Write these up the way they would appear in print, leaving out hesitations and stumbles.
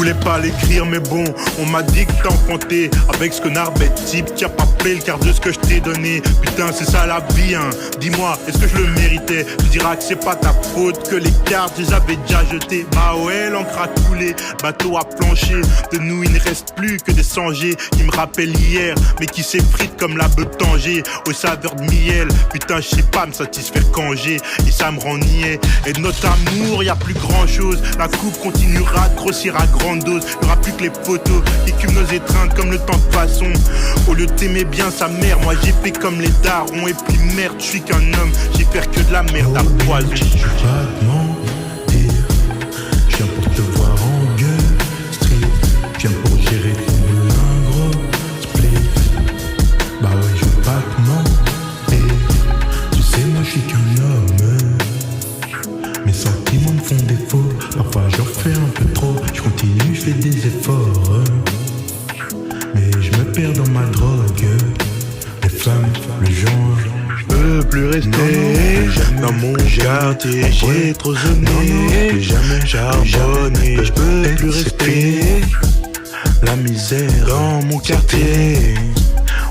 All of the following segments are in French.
voulais pas l'écrire mais bon, on m'a dit que t'as enfanté avec ce connard bête type qui a pas payé le quart de ce que je t'ai donné. Putain c'est ça la vie hein. Dis-moi, est-ce que je le méritais? Tu diras que c'est pas ta faute, que les cartes je les avais déjà jetées. Bah ouais, l'encre a coulé, bateau à plancher. De nous il ne reste plus que des sangers qui me rappellent hier, mais qui s'effritent comme la beuh Tanger aux saveurs de miel. Putain je sais pas me satisfaire quand j'ai, et ça me rend niais. Et de notre amour y a plus grand chose. La coupe continuera de grossir à grande dose. Y'aura plus que les photos qui cumulent nos étreintes comme le temps de façon. Au lieu de t'aimer bien sa mère, moi j'ai fait comme les darons. Et puis merde, je suis qu'un homme, j'ai fait que de la merde à poison. Je vais pas te mentir, je viens pour te voir en gueule street. Je viens pour gérer un gros split. Bah ouais, je veux pas te mentir. Tu sais, moi je suis qu'un homme. Mes sentiments me font défaut. Parfois j'en fais un peu trop. Je continue, je fais des efforts. Mais je me perds dans ma drogue. Les femmes, le genre. Je peux plus rester dans mon quartier, j'ai trop zoné, plus jamais charbonné. Je peux plus rester, la misère dans mon quartier.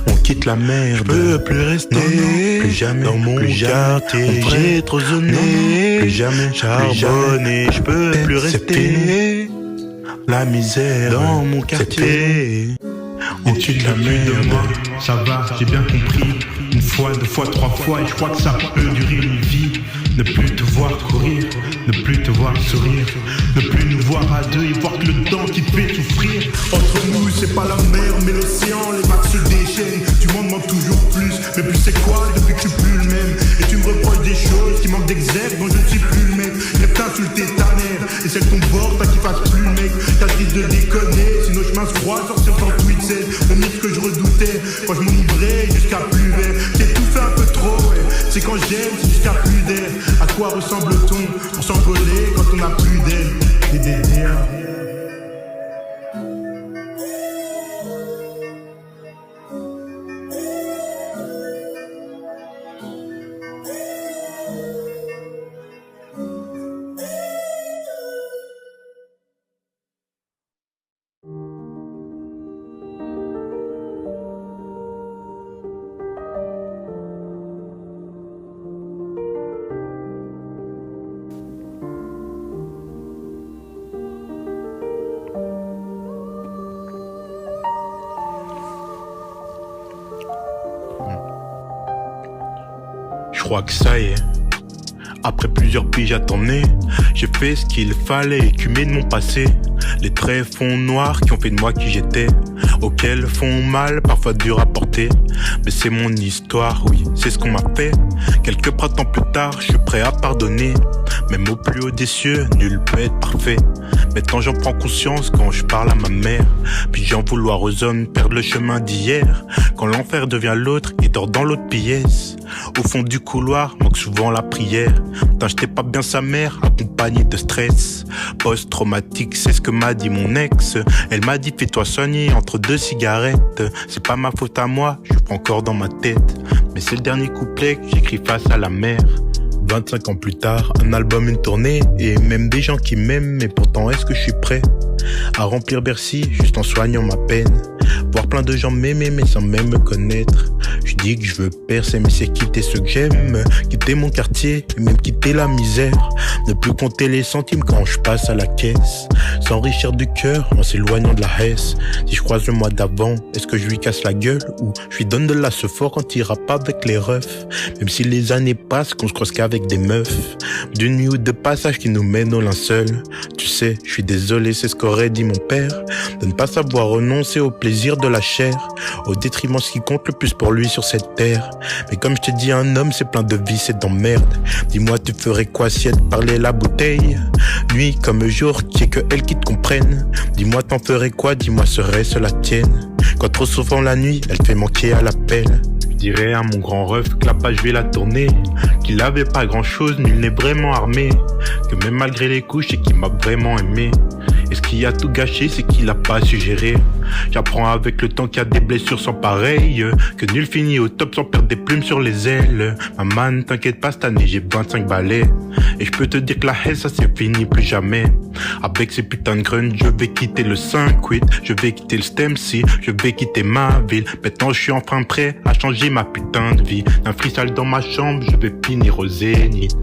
On quitte la merde, je peux plus rester, plus jamais dans mon quartier. J'ai trop zoné, plus jamais charbonné. Je peux plus rester, la misère dans mon quartier. On quitte la merde, ça va, j'ai bien compris. Une fois, deux fois, trois fois, et je crois que ça peut durer une vie. Ne plus te voir courir, ne plus te voir sourire, ne plus nous voir à deux et voir que le temps qui fait souffrir. Entre nous, c'est pas la mer, mais l'océan, les vagues se déchaînent. Tu m'en demandes toujours plus, mais plus c'est quoi depuis que je suis plus le même. Et tu me reproches des choses qui manquent d'exergue, dont je ne suis plus le mec. J'ai peut insulté ta mère, et c'est ton bord, t'as qui fasse plus le mec. T'as dit de déconner, si nos chemins se croisent, sortir sans tweet, c'est le mythe que je redoutais. Quand je m'enivrais jusqu'à plus vert, j'ai tout fait un peu trop, ouais. C'est quand j'aime, c'est jusqu'à plus d'air. À quoi ressemble-t-on pour s'envoler quand on n'a plus d'aile? Et des liens. Je crois que ça y est. Après plusieurs piges à t'emmener, j'ai fait ce qu'il fallait, écumer de mon passé. Les traits font noirs qui ont fait de moi qui j'étais, auxquels font mal, parfois dur à porter. Mais c'est mon histoire, oui, c'est ce qu'on m'a fait. Quelques printemps plus tard, je suis prêt à pardonner. Même au plus haut des cieux, nul peut être parfait. Maintenant j'en prends conscience quand je parle à ma mère. Puis j'en vouloir aux hommes perdre le chemin d'hier. Quand l'enfer devient l'autre et dort dans l'autre pièce. Au fond du couloir, manque souvent la prière. T'achetais pas bien sa mère, accompagnée de stress. Post-traumatique, c'est ce que m'a dit mon ex. Elle m'a dit fais-toi soigner entre deux cigarettes. C'est pas ma faute à moi, je prends encore dans ma tête. Mais c'est le dernier couplet que j'écris face à la mer. 25 ans plus tard, un album, une tournée, et même des gens qui m'aiment, mais pourtant est-ce que je suis prêt à remplir Bercy juste en soignant ma peine? Voir plein de gens m'aimer mais sans même me connaître. Je dis que je veux percer mais c'est quitter ceux que j'aime, quitter mon quartier et même quitter la misère. Ne plus compter les centimes quand je passe à la caisse, s'enrichir du cœur en s'éloignant de la Hesse. Si je croise le mois d'avant, est-ce que je lui casse la gueule ou je lui donne de la fort quand il rappe avec les refs? Même si les années passent, qu'on se croise qu'avec des meufs, d'une nuit ou de passage qui nous mène au linceul. Tu sais, je suis désolé, c'est ce qu'aurait dit mon père, de ne pas savoir renoncer au plaisir de la chair, au détriment ce qui compte le plus pour lui sur cette terre. Mais comme je te dis, un homme c'est plein de vices et d'emmerdes. Dis-moi tu ferais quoi si elle parlait la bouteille, nuit comme jour, qui est que elle qui te comprenne. Dis-moi t'en ferais quoi, dis-moi serait-ce la tienne, quand trop souvent la nuit elle fait manquer à l'appel. Je dirais à mon grand ref que la page je vais la tourner, qu'il avait pas grand chose, nul n'est vraiment armé, que même malgré les couches et qu'il m'a vraiment aimé. Et ce qui a tout gâché, c'est qu'il a pas su gérer. J'apprends avec le temps qu'il y a des blessures sans pareil, que nul finit au top sans perdre des plumes sur les ailes. Maman, t'inquiète pas, cette année j'ai 25 balais. Et je peux te dire que la haine, ça c'est fini, plus jamais. Avec ces putains de grunge, je vais quitter le 5-8, je vais quitter le STEM-C, je vais quitter ma ville. Maintenant je suis enfin prêt à changer ma putain de vie. D'un freestyle dans ma chambre, je vais finir au zénith.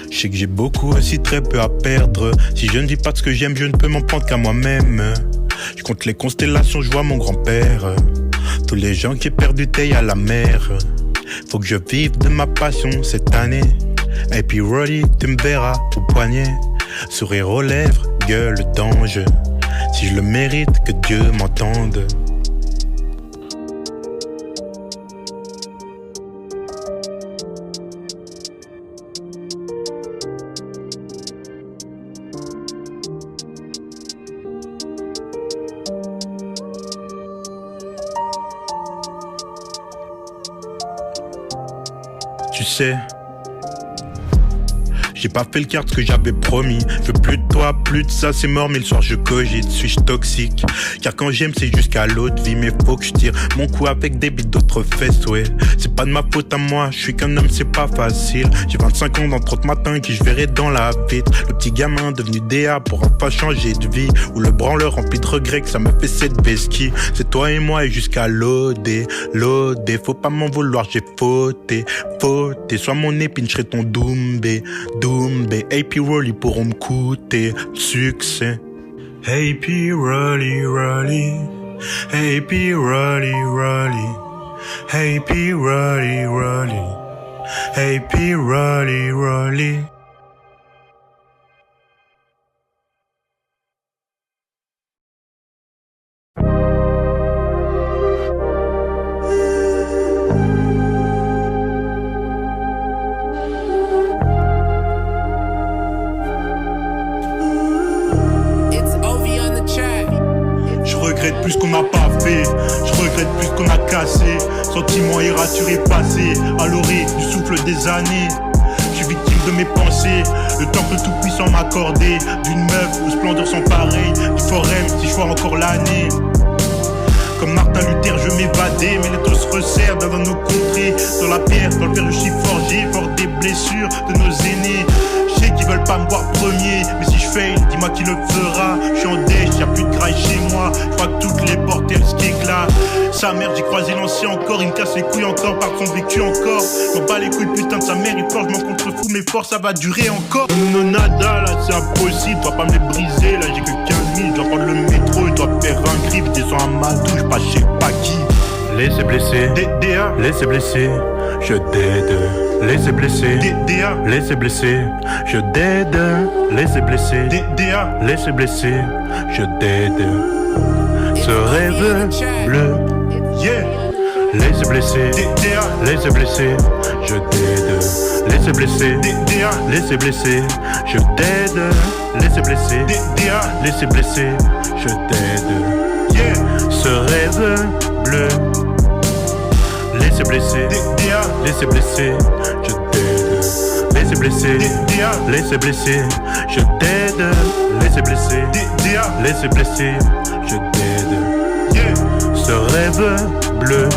Je sais que j'ai beaucoup aussi très peu à perdre. Si je ne vis pas de ce que j'aime, je ne peux m'en prendre qu'à moi-même. Je compte les constellations, je vois mon grand-père. Tous les gens qui perdent du thé à la mer. Faut que je vive de ma passion cette année. Et puis Roddy, tu me verras au poignet. Sourire aux lèvres, gueule d'ange. Si je le mérite, que Dieu m'entende. Tu sais, j'ai pas fait le quart de ce que j'avais promis. Je veux plus de toi, plus de ça, c'est mort. Mais le soir je cogite, suis-je toxique? Car quand j'aime c'est jusqu'à l'autre vie. Mais faut que je tire mon coup avec des bites d'autres fesses, ouais. C'est pas de ma faute à moi, je suis qu'un homme, c'est pas facile. J'ai 25 ans dans 30 matins qui je verrai dans la vitre. Le petit gamin devenu DA pour enfin changer de vie. Ou le branleur rempli de regrets que ça me fait cette vesquille. C'est toi et moi et jusqu'à l'OD. Faut pas m'en vouloir, j'ai fauté. Sois mon épine, je serai ton Doumbé. AP Rolly pourront me coûter succès. AP Rolly. AP Rolly. AP Rolly. AP Rolly. Plus ce qu'on n'a pas fait, je regrette plus ce qu'on a cassé. Sentiment irraturé passé, à l'orée du souffle des années. Je suis victime de mes pensées, le temps que le tout-puissant m'accordait. D'une meuf aux splendeurs sans pareil, du forum si je vois encore l'année. Comme Martin Luther je m'évadais, mais les taux se resserrent dans nos contrées. Dans la pierre, dans le fer je suis forgé, fort des blessures de nos aînés. Je sais qu'ils veulent pas me voir premier, mais si je fail, dis-moi qui le fera. Je suis en déj, y'a plus de graille chez moi. Je crois que toutes les portes elles s'éclatent. Sa mère, j'ai croisé l'ancien encore, il me casse les couilles encore, par son vécu encore. M'en bats les couilles, putain de sa mère, il forge, je m'en contrefous, mais fort, ça va durer encore. Non, nada, là c'est impossible, dois pas me les briser, là j'ai que 15 000, je dois prendre le métro, je dois faire un grip, descends à ma douche, pas je sais pas qui. Laissez blesser, DA, laissez blesser, je t'aide. Laissez blesser, DA, laissez blesser, je t'aide. Laissez blesser, DA, laissez blesser, je t'aide. Ce rêve bleu, yeah. Laissez blesser, DA, laissez blesser, je t'aide. Laissez blesser, DA, laissez blesser, je t'aide. Laissez blesser, DA, laissez blesser, je t'aide. Yeah. Ce rêve bleu. Laissez blesser, DA, laissez blesser, je t'aide. Laissez blesser, DA, laissez blesser, je t'aide. Laissez blesser, DA, laissez blesser, je t'aide. Yeah. Ce rêve bleu.